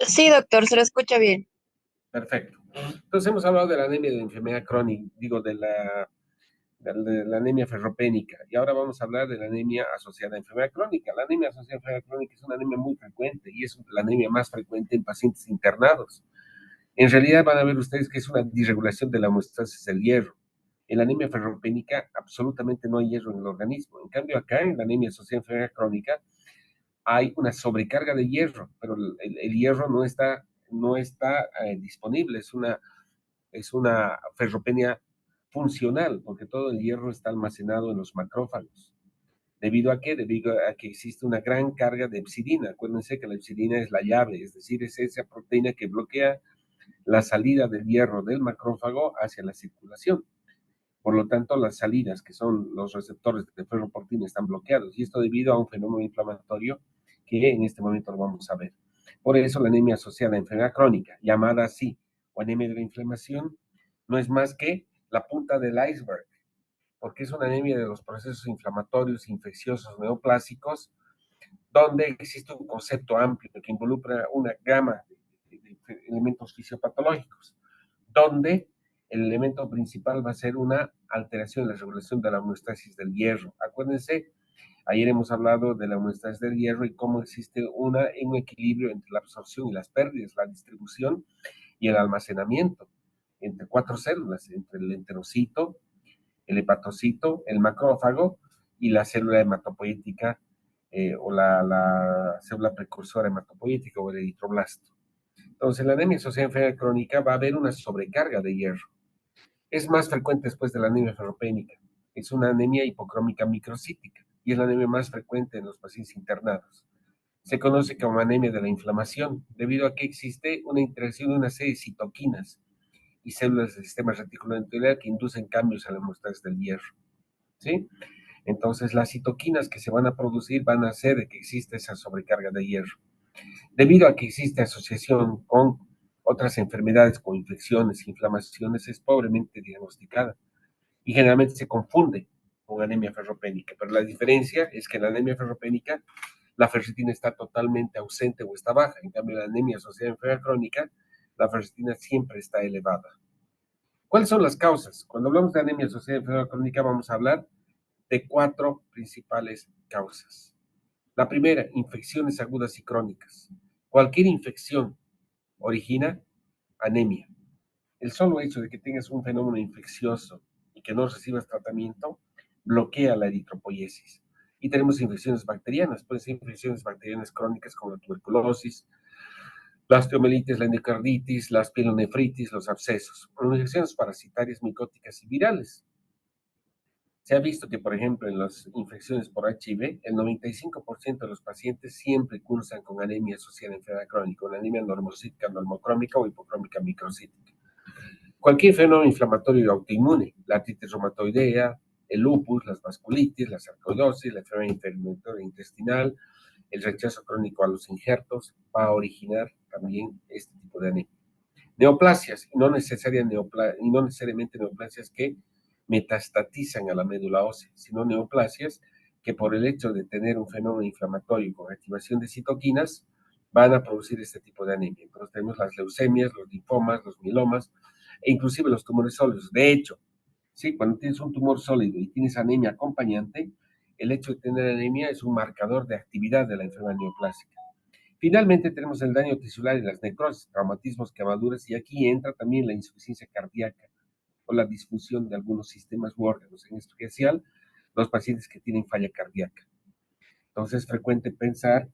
Sí, doctor, se lo escucha bien. Perfecto. Entonces hemos hablado de la anemia de la enfermedad crónica, digo, de la anemia ferropénica, y ahora vamos a hablar de la anemia asociada a enfermedad crónica. La anemia asociada a enfermedad crónica es una anemia muy frecuente y es la anemia más frecuente en pacientes internados. En realidad van a ver ustedes que es una disregulación de la homeostasis del hierro. En la anemia ferropénica absolutamente no hay hierro en el organismo. En cambio, acá en la anemia asociada a enfermedad crónica hay una sobrecarga de hierro, pero el hierro no está disponible. Es una ferropenia funcional, porque todo el hierro está almacenado en los macrófagos. ¿Debido a qué? Debido a que existe una gran carga de epsidina. Acuérdense que la epsidina es la llave, es decir, es esa proteína que bloquea la salida del hierro del macrófago hacia la circulación. Por lo tanto, las salidas, que son los receptores de ferroportina, están bloqueados. Y esto debido a un fenómeno inflamatorio que en este momento lo vamos a ver. Por eso la anemia asociada a enfermedad crónica, llamada así, o anemia de la inflamación, no es más que la punta del iceberg, porque es una anemia de los procesos inflamatorios, infecciosos, neoplásicos, donde existe un concepto amplio que involucra una gama de elementos fisiopatológicos, donde el elemento principal va a ser una alteración en la regulación de la homeostasis del hierro. Acuérdense, ayer hemos hablado de la homeostasis del hierro y cómo existe un equilibrio entre la absorción y las pérdidas, la distribución y el almacenamiento entre cuatro células, entre el enterocito, el hepatocito, el macrófago y la célula hematopoyética o la célula precursora hematopoyética o el eritroblasto. Entonces, en la anemia asociada a enfermedad crónica va a haber una sobrecarga de hierro. Es más frecuente después de la anemia ferropénica. Es una anemia hipocrómica microcítica y es la anemia más frecuente en los pacientes internados. Se conoce como anemia de la inflamación debido a que existe una interacción de una serie de citoquinas y células del sistema reticular endotelial que inducen cambios en la homeostasis del hierro. ¿Sí? Entonces, las citoquinas que se van a producir van a hacer de que exista esa sobrecarga de hierro. Debido a que existe asociación con otras enfermedades como infecciones, inflamaciones, es pobremente diagnosticada y generalmente se confunde con anemia ferropénica. Pero la diferencia es que en la anemia ferropénica la ferritina está totalmente ausente o está baja. En cambio, en la anemia asociada a enfermedad crónica, la ferritina siempre está elevada. ¿Cuáles son las causas? Cuando hablamos de anemia asociada a enfermedad crónica, vamos a hablar de cuatro principales causas. La primera, infecciones agudas y crónicas. Cualquier infección origina anemia. El solo hecho de que tengas un fenómeno infeccioso y que no recibas tratamiento bloquea la eritropoyesis. Y tenemos infecciones bacterianas, pueden ser infecciones bacterianas crónicas como la tuberculosis, la osteomelitis, la endocarditis, las pielonefritis, los abscesos, o infecciones parasitarias, micóticas y virales. Se ha visto que, por ejemplo, en las infecciones por HIV, el 95% de los pacientes siempre cursan con anemia asociada a enfermedad crónica, una anemia normocítica, normocrómica o hipocrómica microcítica. Cualquier fenómeno inflamatorio autoinmune, la artritis reumatoidea, el lupus, las vasculitis, la sarcoidosis, la enfermedad inflamatoria intestinal, el rechazo crónico a los injertos, va a originar también este tipo de anemia. Neoplasias, y no necesariamente neoplasias que metastatizan a la médula ósea, sino neoplasias que por el hecho de tener un fenómeno inflamatorio con activación de citoquinas van a producir este tipo de anemia. Entonces tenemos las leucemias, los linfomas, los mielomas e inclusive los tumores sólidos. De hecho, sí, cuando tienes un tumor sólido y tienes anemia acompañante, el hecho de tener anemia es un marcador de actividad de la enfermedad neoplásica. Finalmente tenemos el daño tisular y las necrosis, traumatismos, quemaduras, y aquí entra también la insuficiencia cardíaca o la disfunción de algunos sistemas u órganos, en especial los pacientes que tienen falla cardíaca. Entonces es frecuente pensar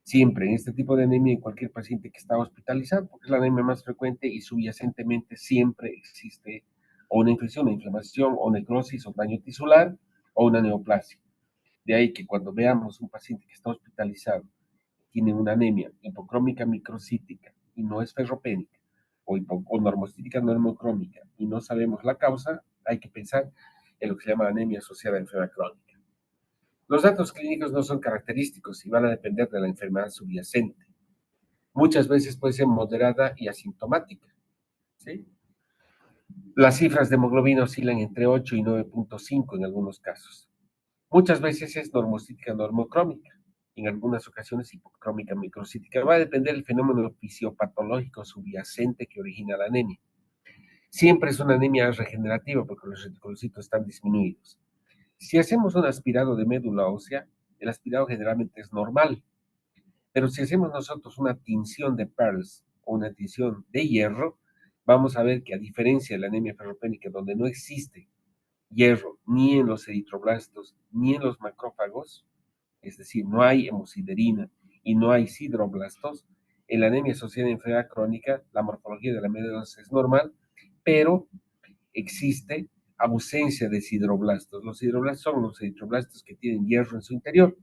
siempre en este tipo de anemia en cualquier paciente que está hospitalizado, porque es la anemia más frecuente y subyacentemente siempre existe o una infección, una inflamación, o necrosis, o daño tisular, o una neoplasia. De ahí que cuando veamos un paciente que está hospitalizado, tiene una anemia hipocrómica microcítica y no es ferropénica, o normocítica normocrómica y no sabemos la causa, hay que pensar en lo que se llama anemia asociada a enfermedad crónica. Los datos clínicos no son característicos y van a depender de la enfermedad subyacente. Muchas veces puede ser moderada y asintomática, ¿sí? Las cifras de hemoglobina oscilan entre 8 y 9.5 en algunos casos. Muchas veces es normocítica normocrómica en algunas ocasiones hipocrómica microcítica. Va a depender del fenómeno fisiopatológico subyacente que origina la anemia. Siempre es una anemia regenerativa porque los reticulocitos están disminuidos. Si hacemos un aspirado de médula ósea, el aspirado generalmente es normal, pero si hacemos nosotros una tinción de Pearls o una tinción de hierro, vamos a ver que a diferencia de la anemia ferropénica, donde no existe hierro ni en los eritroblastos ni en los macrófagos, es decir, no hay hemosiderina y no hay sideroblastos, en la anemia asociada a enfermedad crónica, la morfología de la médula ósea es normal, pero existe ausencia de sideroblastos. Los sideroblastos son los eritroblastos que tienen hierro en su interior,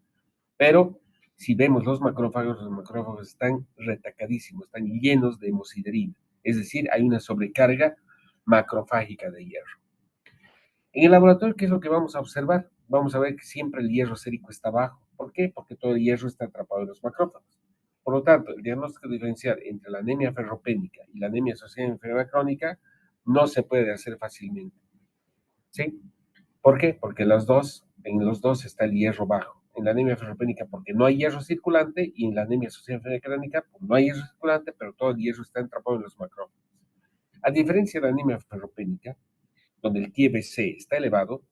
pero si vemos los macrófagos están retacadísimos, están llenos de hemosiderina, es decir, hay una sobrecarga macrofágica de hierro. En el laboratorio, ¿qué es lo que vamos a observar? Vamos a ver que siempre el hierro sérico está bajo. ¿Por qué? Porque todo el hierro está atrapado en los macrófagos. Por lo tanto, el diagnóstico diferencial entre la anemia ferropénica y la anemia asociada a enfermedad crónica no se puede hacer fácilmente. ¿Sí? ¿Por qué? Porque en los dos está el hierro bajo. En la anemia ferropénica porque no hay hierro circulante y en la anemia asociada a enfermedad crónica pues no hay hierro circulante, pero todo el hierro está atrapado en los macrófagos. A diferencia de la anemia ferropénica, donde el TBC está elevado,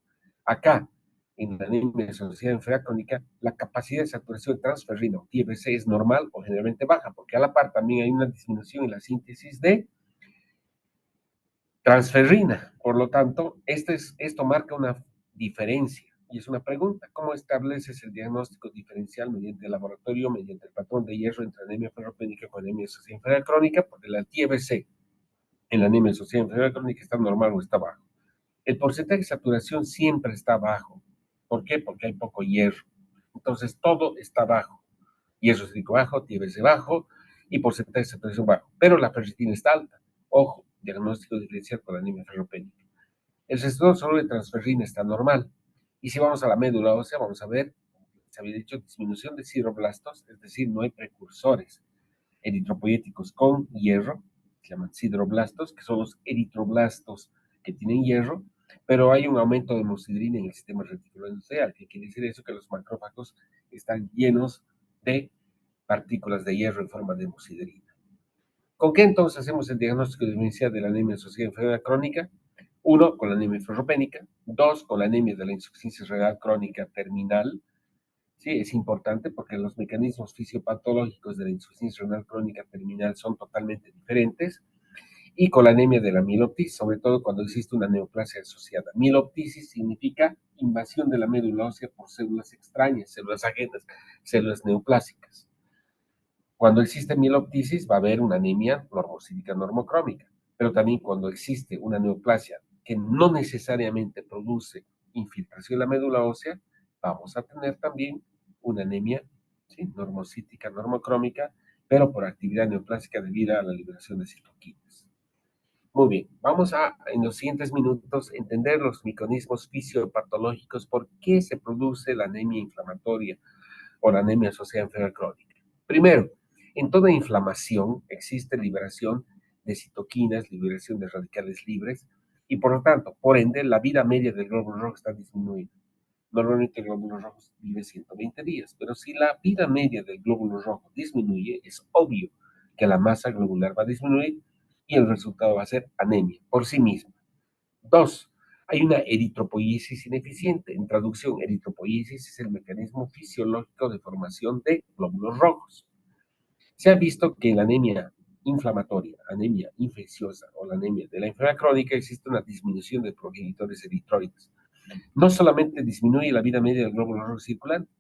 acá, en la anemia asociada a enfermedad crónica, la capacidad de saturación de transferrina o TBC es normal o generalmente baja, porque a la par también hay una disminución en la síntesis de transferrina. Por lo tanto, esto marca una diferencia. Y es una pregunta, ¿cómo estableces el diagnóstico diferencial mediante el laboratorio, mediante el patrón de hierro entre anemia ferropénica con anemia asociada a enfermedad crónica? Porque la TBC en la anemia asociada a enfermedad crónica está normal o está bajo. El porcentaje de saturación siempre está bajo. ¿Por qué? Porque hay poco hierro. Entonces todo está bajo. Hierro cítrico bajo, TBC bajo y porcentaje de saturación bajo. Pero la ferritina está alta. Ojo, diagnóstico diferencial con anemia ferropénica. El receptor solo de transferrina está normal. Y si vamos a la médula ósea, vamos a ver, se había dicho, disminución de sideroblastos, es decir, no hay precursores eritropoyéticos con hierro, se llaman sideroblastos, que son los eritroblastos que tienen hierro, pero hay un aumento de hemosiderina en el sistema reticular endotelial, que quiere decir eso que los macrófagos están llenos de partículas de hierro en forma de hemosiderina. ¿Con qué entonces hacemos el diagnóstico diferencial de la anemia asociada a enfermedad crónica? Uno, con la anemia ferropénica. Dos, con la anemia de la insuficiencia renal crónica terminal. Sí, es importante porque los mecanismos fisiopatológicos de la insuficiencia renal crónica terminal son totalmente diferentes. Y con la anemia de la mieloptisis, sobre todo cuando existe una neoplasia asociada. Mieloptisis significa invasión de la médula ósea por células extrañas, células ajenas, células neoplásicas. Cuando existe mieloptisis va a haber una anemia normocítica normocrómica, pero también cuando existe una neoplasia que no necesariamente produce infiltración en la médula ósea, vamos a tener también una anemia, ¿sí?, normocítica normocrómica, pero por actividad neoplásica debido a la liberación de citoquinas. Muy bien, vamos a, en los siguientes minutos, entender los mecanismos fisiopatológicos, por qué se produce la anemia inflamatoria o la anemia asociada a enfermedad crónica. Primero, en toda inflamación existe liberación de citoquinas, liberación de radicales libres, y por lo tanto, por ende, la vida media del glóbulo rojo está disminuida. Normalmente el glóbulo rojo vive 120 días, pero si la vida media del glóbulo rojo disminuye, es obvio que la masa globular va a disminuir y el resultado va a ser anemia por sí misma. Dos, hay una eritropoiesis ineficiente. En traducción, eritropoiesis es el mecanismo fisiológico de formación de glóbulos rojos. Se ha visto que en la anemia inflamatoria, anemia infecciosa o la anemia de la enfermedad crónica existe una disminución de progenitores eritroides. No solamente disminuye la vida media del glóbulo rojo circulante,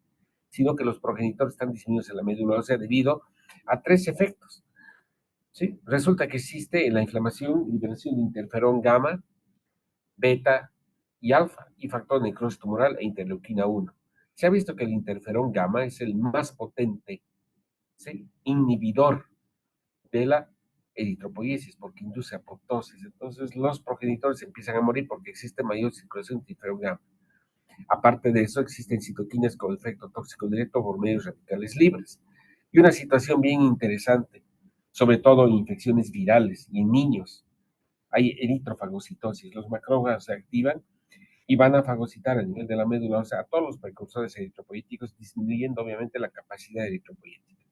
sino que los progenitores están disminuidos en la médula ósea debido a tres efectos. ¿Sí? Resulta que existe en la inflamación liberación de interferón gamma, beta y alfa, y factor de necrosis tumoral e interleuquina 1. Se ha visto que el interferón gamma es el más potente, ¿sí?, inhibidor de la eritropoiesis porque induce apoptosis. Entonces los progenitores empiezan a morir porque existe mayor circulación de interferón gamma. Aparte de eso, existen citoquinas con efecto tóxico directo por medios radicales libres. Y una situación bien interesante, sobre todo en infecciones virales y en niños, hay eritrofagocitosis. Los macrófagos se activan y van a fagocitar a nivel de la médula ósea a todos los precursores eritropoyéticos, disminuyendo obviamente la capacidad eritropoyética.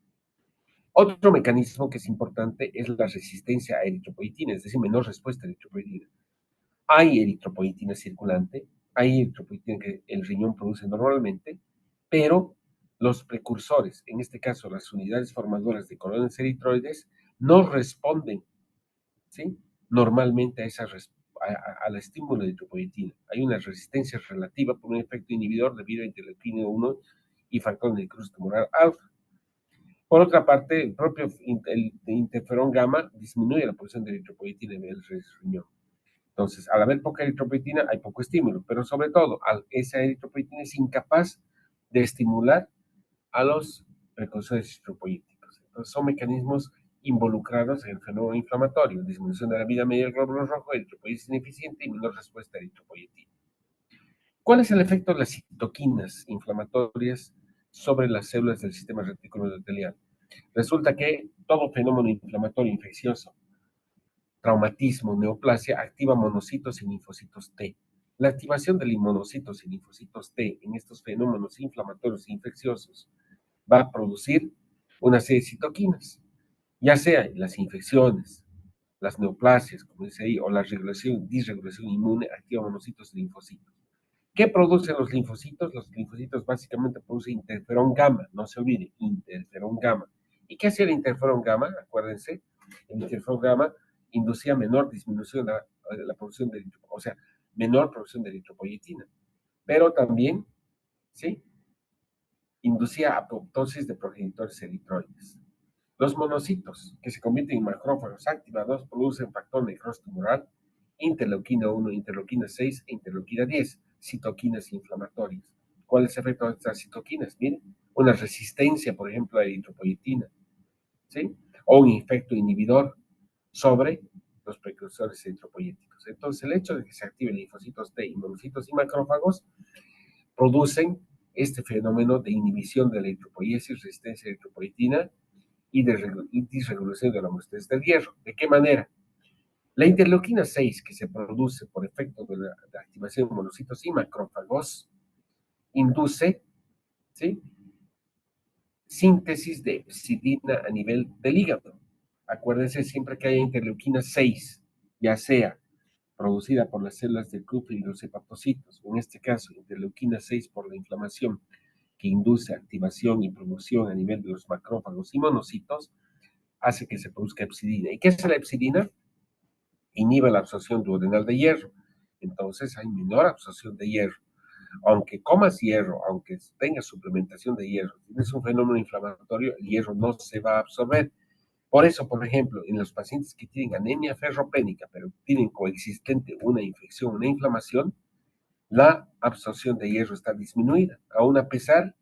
Otro mecanismo que es importante es la resistencia a eritropoyetina, es decir, menor respuesta a eritropoyetina. Hay eritropoyetina circulante, hay eritropoyetina que el riñón produce normalmente, pero los precursores, en este caso las unidades formadoras de colones eritroides, no responden, ¿sí?, normalmente al estímulo de eritropoyetina. Hay una resistencia relativa por un efecto inhibidor debido a interleuquina 1 y factor de cruz tumoral alfa. Por otra parte, el propio interferón gamma disminuye la producción de eritropoyetina en el riñón. Entonces, al haber poca eritropoyetina, hay poco estímulo, pero sobre todo, esa eritropoyetina es incapaz de estimular a los precursores eritropoyéticos. Entonces, son mecanismos involucrados en el fenómeno inflamatorio, disminución de la vida media del glóbulo rojo, eritropoyesis ineficiente y menor respuesta a eritropoyetina. ¿Cuál es el efecto de las citoquinas inflamatorias sobre las células del sistema retículo endotelial? Resulta que todo fenómeno inflamatorio infeccioso, traumatismo, neoplasia, activa monocitos y linfocitos T. La activación de monocitos y linfocitos T en estos fenómenos inflamatorios e infecciosos va a producir una serie de citoquinas, ya sea las infecciones, las neoplasias, como dice ahí, o la disregulación inmune, activa monocitos y linfocitos. ¿Qué producen los linfocitos? Los linfocitos básicamente producen interferón gamma, no se olvide, interferón gamma. ¿Y qué hacía el interferón gamma? Acuérdense, el interferón gamma inducía menor disminución de la producción de o sea, menor producción de eritropoyetina, pero también, ¿sí?, inducía apoptosis de progenitores eritroides. Los monocitos, que se convierten en macrófagos activados, producen factor necrosis tumoral, interleuquina 1, interleuquina 6 e interleuquina 10, citoquinas inflamatorias. ¿Cuál es el efecto de estas citoquinas? Miren, una resistencia, por ejemplo, a la eritropoyetina, ¿sí? O un efecto inhibidor sobre los precursores eritropoyéticos. Entonces, el hecho de que se activen linfocitos T, monocitos y macrófagos producen este fenómeno de inhibición de la eritropoiesis, resistencia a la eritropoyetina y de disregulación de la homeostasis del hierro. ¿De qué manera? La interleuquina 6, que se produce por efecto de la activación de monocitos y macrófagos, induce, ¿sí?, síntesis de epsidina a nivel del hígado. Acuérdense siempre que haya interleuquina 6, ya sea producida por las células del Kupffer y los hepatocitos, o en este caso interleuquina 6 por la inflamación que induce activación y promoción a nivel de los macrófagos y monocitos, hace que se produzca epsidina. ¿Y qué es la epsidina? Inhibe la absorción duodenal de hierro. Entonces hay menor absorción de hierro. Aunque comas hierro, aunque tengas suplementación de hierro, tienes un fenómeno inflamatorio, el hierro no se va a absorber. Por eso, por ejemplo, en los pacientes que tienen anemia ferropénica, pero tienen coexistente una infección, una inflamación, la absorción de hierro está disminuida, aún a pesar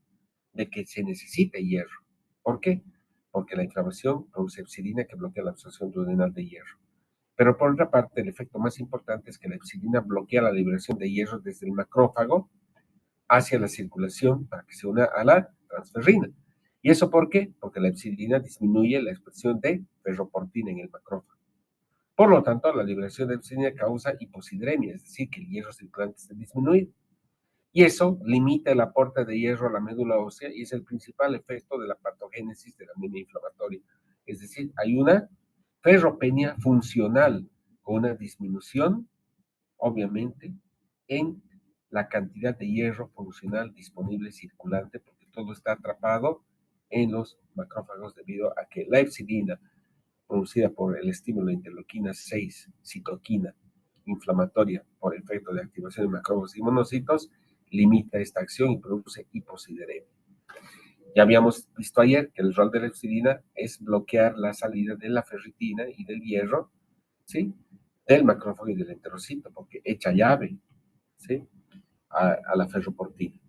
de que se necesita hierro. ¿Por qué? Porque la inflamación produce epsilina que bloquea la absorción duodenal de hierro. Pero por otra parte, el efecto más importante es que la epsilina bloquea la liberación de hierro desde el macrófago hacia la circulación para que se una a la transferrina. ¿Y eso por qué? Porque la epsilina disminuye la expresión de ferroportina en el macrófago. Por lo tanto, la liberación de epsilina causa hiposidremia, es decir, que el hierro circulante está disminuido. Y eso limita el aporte de hierro a la médula ósea y es el principal efecto de la patogénesis de la anemia inflamatoria. Es decir, hay una ferropenia funcional con una disminución, obviamente, en la cantidad de hierro funcional disponible circulante, porque todo está atrapado en los macrófagos debido a que la epsilina, producida por el estímulo de interleuquina 6, citoquina inflamatoria por efecto de activación de macrófagos y monocitos, limita esta acción y produce hiposidremia. Ya habíamos visto ayer que el rol de la epsilina es bloquear la salida de la ferritina y del hierro, ¿sí?, del macrófago y del enterocito, porque echa llave, ¿sí?, a la ferroportina.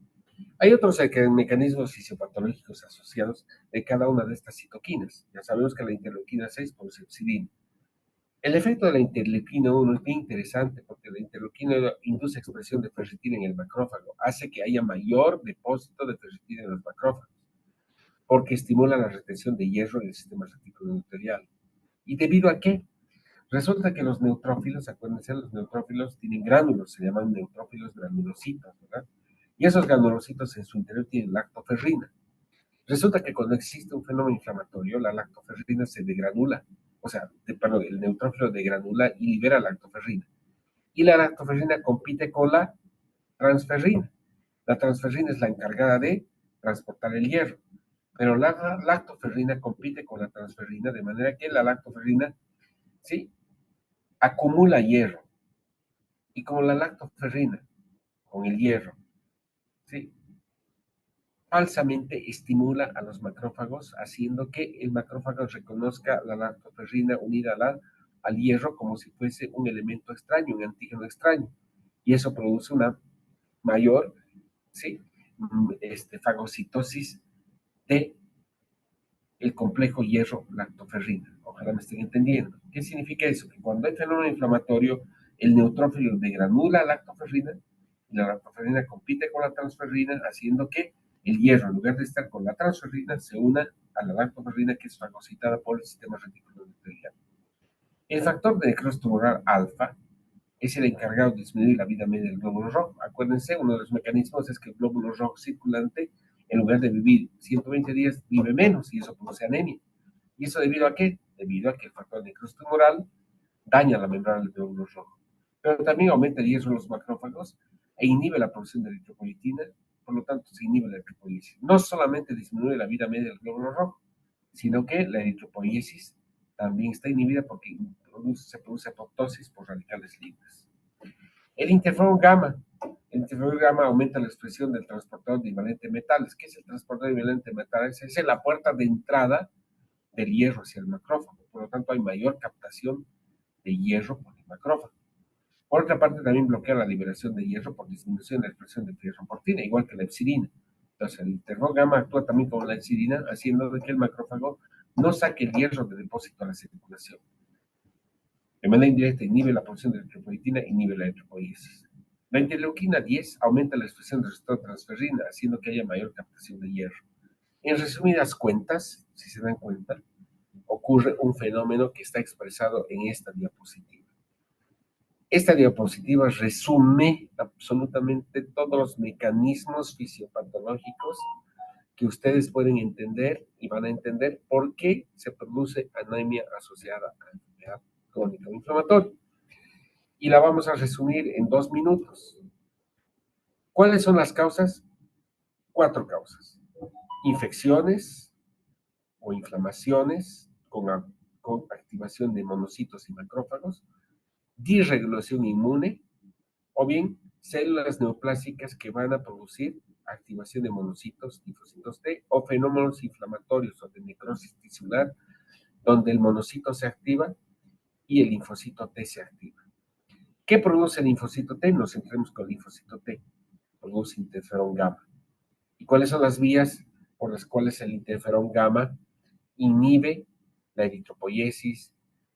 Hay otros mecanismos fisiopatológicos asociados de cada una de estas citoquinas. Ya sabemos que la interleuquina 6 produce epsilina. El efecto de la interleuquina 1 es bien interesante porque la interleuquina induce expresión de ferritina en el macrófago, hace que haya mayor depósito de ferritina en los macrófagos, porque estimula la retención de hierro en el sistema reticuloendotelial. ¿Y debido a qué? Resulta que los neutrófilos, acuérdense, los neutrófilos tienen gránulos, se llaman neutrófilos granulocitos, ¿verdad? Y esos granulocitos en su interior tienen lactoferrina. Resulta que cuando existe un fenómeno inflamatorio, la lactoferrina se degranula, o sea, perdón, el neutrófilo degranula y libera lactoferrina. Y la lactoferrina compite con la transferrina. La transferrina es la encargada de transportar el hierro, pero la lactoferrina compite con la transferrina de manera que la lactoferrina, ¿sí?, acumula hierro. Y como la lactoferrina con el hierro, ¿sí?, falsamente estimula a los macrófagos, haciendo que el macrófago reconozca la lactoferrina unida al hierro como si fuese un elemento extraño, un antígeno extraño. Y eso produce una mayor, ¿sí?, fagocitosis de el complejo hierro-lactoferrina. Ojalá me estén entendiendo. ¿Qué significa eso? Que cuando hay fenómeno inflamatorio, el neutrófilo degranula la lactoferrina y la lactoferrina compite con la transferrina, haciendo que el hierro, en lugar de estar con la transferrina, se una a la lactoferrina, que es fagocitada por el sistema reticular endotelial. El factor de necrosis tumoral alfa es el encargado de disminuir la vida media del glóbulo rojo. Acuérdense, uno de los mecanismos es que el glóbulo rojo circulante, en lugar de vivir 120 días, vive menos y eso produce anemia. ¿Y eso debido a qué? Debido a que el factor de necrosis tumoral daña la membrana del glóbulo rojo. Pero también aumenta el riesgo de los macrófagos e inhibe la producción de eritropoyetina, por lo tanto se inhibe la eritropoiesis. No solamente disminuye la vida media del glóbulo rojo, sino que la eritropoiesis también está inhibida porque se produce apoptosis por radicales libres. El interferón gamma. El interferón gamma aumenta la expresión del transportador de divalente metales. ¿Qué es el transportador de divalente metales? Es la puerta de entrada del hierro hacia el macrófago. Por lo tanto, hay mayor captación de hierro por el macrófago. Por otra parte, también bloquea la liberación de hierro por disminución de la expresión de ferroportina, igual que la epsidina. Entonces, el interferón gamma actúa también como la epsidina, haciendo que el macrófago no saque el hierro de depósito a la circulación. De manera indirecta, inhibe la producción de eritropoyetina, inhibe la eritropoiesis. La interleuquina 10 aumenta la expresión de receptor transferrina, haciendo que haya mayor captación de hierro. En resumidas cuentas, si se dan cuenta, ocurre un fenómeno que está expresado en esta diapositiva. Esta diapositiva resume absolutamente todos los mecanismos fisiopatológicos que ustedes pueden entender y van a entender por qué se produce anemia asociada a enfermedad crónica inflamatoria. Y la vamos a resumir en 2 minutos. ¿Cuáles son las causas? 4 causas. Infecciones o inflamaciones con activación de monocitos y macrófagos, disregulación inmune, o bien células neoplásicas que van a producir activación de monocitos, linfocitos T, o fenómenos inflamatorios o de necrosis tisular, donde el monocito se activa y el linfocito T se activa. ¿Qué produce el linfocito T? Nos centremos con el linfocito T. Produce interferón gamma. ¿Y cuáles son las vías por las cuales el interferón gamma inhibe la eritropoiesis,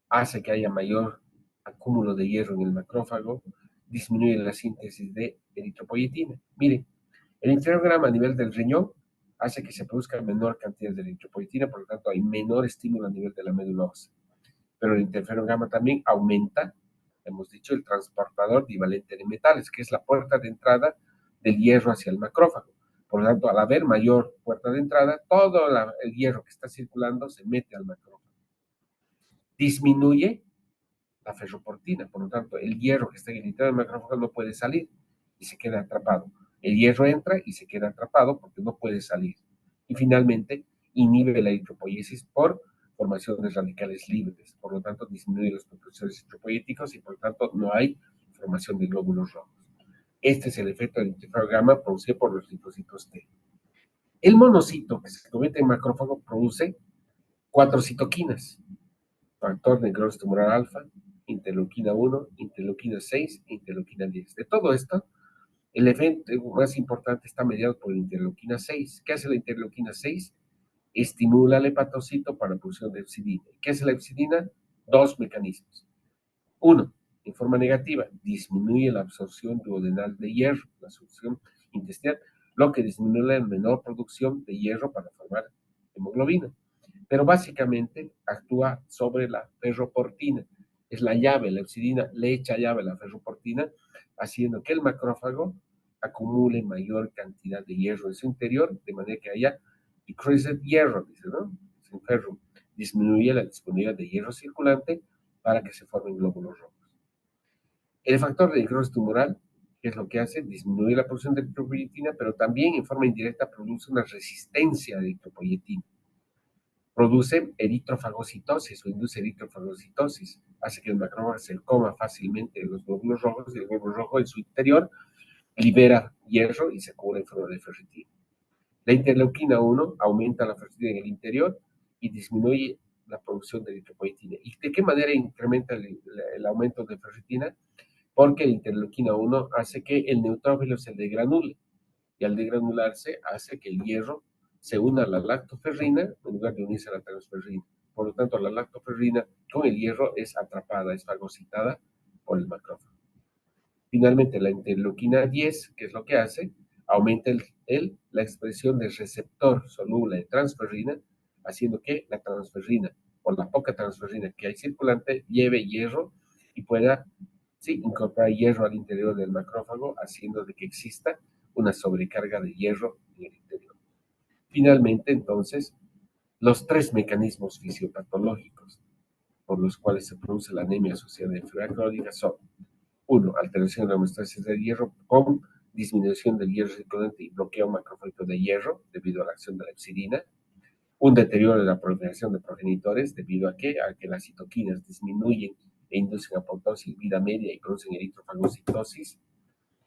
hace que haya mayor acúmulo de hierro en el macrófago, disminuye la síntesis de eritropoyetina? Miren, el interferón gamma a nivel del riñón hace que se produzca menor cantidad de eritropoyetina, por lo tanto hay menor estímulo a nivel de la médula ósea. Pero el interferón gamma también aumenta, hemos dicho, el transportador divalente de metales, que es la puerta de entrada del hierro hacia el macrófago. Por lo tanto, al haber mayor puerta de entrada, todo el hierro que está circulando se mete al macrófago. Disminuye la ferroportina, por lo tanto, el hierro que está en el interior del macrófago no puede salir y se queda atrapado. El hierro entra y se queda atrapado porque no puede salir. Y finalmente, inhibe la eritropoiesis por formación de radicales libres, por lo tanto, disminuye los propulsores eritropoyéticos y por lo tanto no hay formación de glóbulos rojos. Este es el efecto del interferón gamma producido por los linfocitos T. El monocito que se convierte en macrófago produce 4 citoquinas: factor de necrosis tumoral alfa, interleuquina 1, interleuquina 6 e interleuquina 10. De todo esto, el evento más importante está mediado por la interleuquina 6. ¿Qué hace la interleuquina 6? Estimula al hepatocito para la producción de epsidina. ¿Qué hace la epsidina? 2 mecanismos. 1, en forma negativa, disminuye la absorción duodenal de hierro, la absorción intestinal, lo que disminuye la menor producción de hierro para formar hemoglobina. Pero básicamente actúa sobre la ferroportina. Es la llave, la epsidina le echa llave a la ferroportina, haciendo que el macrófago acumule mayor cantidad de hierro en su interior, de manera que haya decreased hierro, dice, ¿no? Sin ferro. Disminuye la disponibilidad de hierro circulante para que se formen glóbulos rojos. El factor de necrosis tumoral, ¿qué es lo que hace? Disminuye la producción de eritropoyetina, pero también en forma indirecta produce una resistencia a la eritropoyetina. Produce eritrofagocitosis o induce eritrofagocitosis. Hace que el macrófago se coma fácilmente los glóbulos rojos y el glóbulo rojo en su interior libera hierro y se cubre en forma de ferritina. La interleuquina 1 aumenta la ferritina en el interior y disminuye la producción de eritropoyetina. ¿Y de qué manera incrementa el aumento de ferritina? Porque la interleuquina 1 hace que el neutrófilo se degranule y al degranularse hace que el hierro se una a la lactoferrina en lugar de unirse a la transferrina. Por lo tanto, la lactoferrina con el hierro es atrapada, es fagocitada por el macrófago. Finalmente, la interleuquina 10, ¿qué es lo que hace? Aumenta la expresión del receptor soluble de transferrina, haciendo que la transferrina o la poca transferrina que hay circulante lleve hierro y pueda incorporar hierro al interior del macrófago, haciendo de que exista una sobrecarga de hierro en el interior. Finalmente, entonces, los tres mecanismos fisiopatológicos por los cuales se produce la anemia asociada a enfermedad crónica son: 1. Alteración de la homeostasis del hierro con disminución del hierro circulante y bloqueo macrofágico de hierro debido a la acción de la epsidina. Un deterioro de la proliferación de progenitores debido a que las citoquinas disminuyen e inducen apoptosis vida media y producen eritrofagocitosis.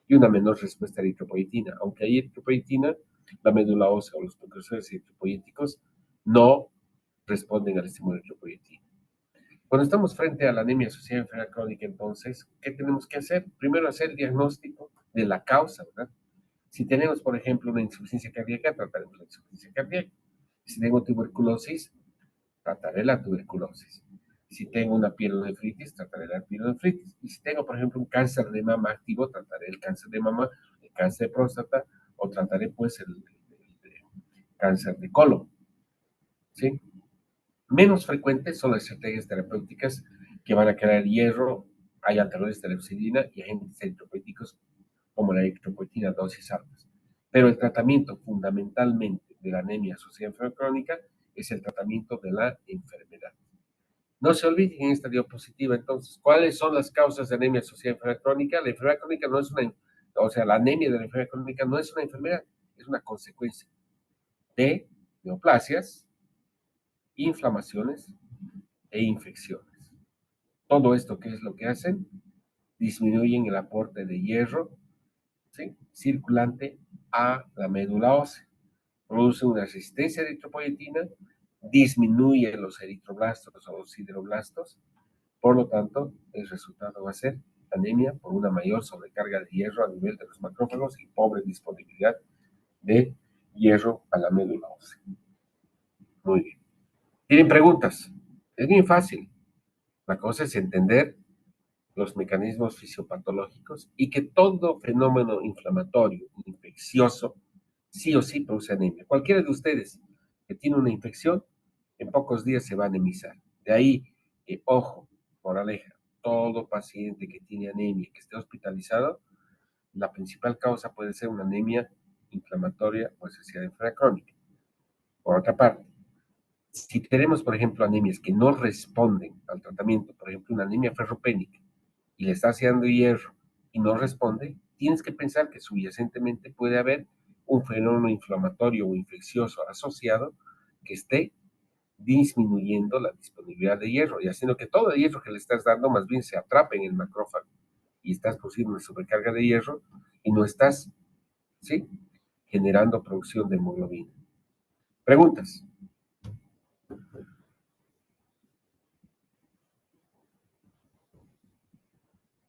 Y una menor respuesta a eritropoyetina. Aunque hay eritropoyetina, la médula ósea o los precursores eritropoyéticos no responden al estímulo de eritropoyetina. Cuando estamos frente a la anemia asociada a enfermedad crónica, entonces, ¿qué tenemos que hacer? Primero, hacer el diagnóstico de la causa, ¿verdad? Si tenemos, por ejemplo, una insuficiencia cardíaca, trataremos la insuficiencia cardíaca. Si tengo tuberculosis, trataré la tuberculosis. Si tengo una pielonefritis, trataré la pielonefritis. Y si tengo, por ejemplo, un cáncer de mama activo, trataré el cáncer de mama, el cáncer de próstata, o trataré, pues, el cáncer de colon. ¿Sí? Menos frecuentes son las estrategias terapéuticas que van a crear hierro. Hay alternadores de la epsilina y agentes eritropoyéticos como la eritropoyetina dosis altas. Pero el tratamiento fundamentalmente de la anemia asociada a enfermedad crónica es el tratamiento de la enfermedad. No se olviden en esta diapositiva, entonces, ¿cuáles son las causas de anemia asociada a enfermedad crónica? La enfermedad crónica no es la anemia de la enfermedad crónica no es una enfermedad, es una consecuencia de neoplasias, inflamaciones e infecciones. Todo esto, ¿qué es lo que hacen? Disminuyen el aporte de hierro, ¿sí?, circulante a la médula ósea. Produce una resistencia a la eritropoyetina, disminuye los eritroblastos o los sideroblastos. Por lo tanto, el resultado va a ser anemia por una mayor sobrecarga de hierro a nivel de los macrófagos y pobre disponibilidad de hierro a la médula ósea. Muy bien. ¿Tienen preguntas? Es bien fácil. La cosa es entender los mecanismos fisiopatológicos y que todo fenómeno inflamatorio, infeccioso, sí o sí produce anemia. Cualquiera de ustedes que tiene una infección, en pocos días se va a anemizar. De ahí que, ojo, moraleja, todo paciente que tiene anemia, que esté hospitalizado, la principal causa puede ser una anemia inflamatoria o asociada a enfermedad crónica. Por otra parte, si tenemos, por ejemplo, anemias que no responden al tratamiento, por ejemplo, una anemia ferropénica, y le está haciendo hierro y no responde, tienes que pensar que subyacentemente puede haber un fenómeno inflamatorio o infeccioso asociado que esté disminuyendo la disponibilidad de hierro y haciendo que todo el hierro que le estás dando más bien se atrape en el macrófago y estás produciendo una sobrecarga de hierro y no estás, ¿sí?, generando producción de hemoglobina. ¿Preguntas?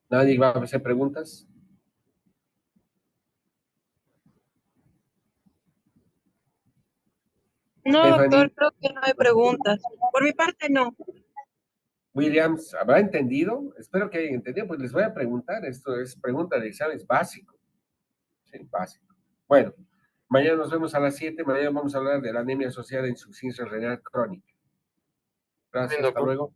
¿Nadie va a hacer preguntas? No, doctor, Stephanie, creo que no hay preguntas. Por mi parte, no. Williams, ¿habrá entendido? Espero que hayan entendido, pues les voy a preguntar. Esto es pregunta de exámenes básico. Sí, básico. Bueno, mañana nos vemos a las 7. Mañana vamos a hablar de la anemia asociada a insuficiencia renal crónica. Gracias, hasta luego.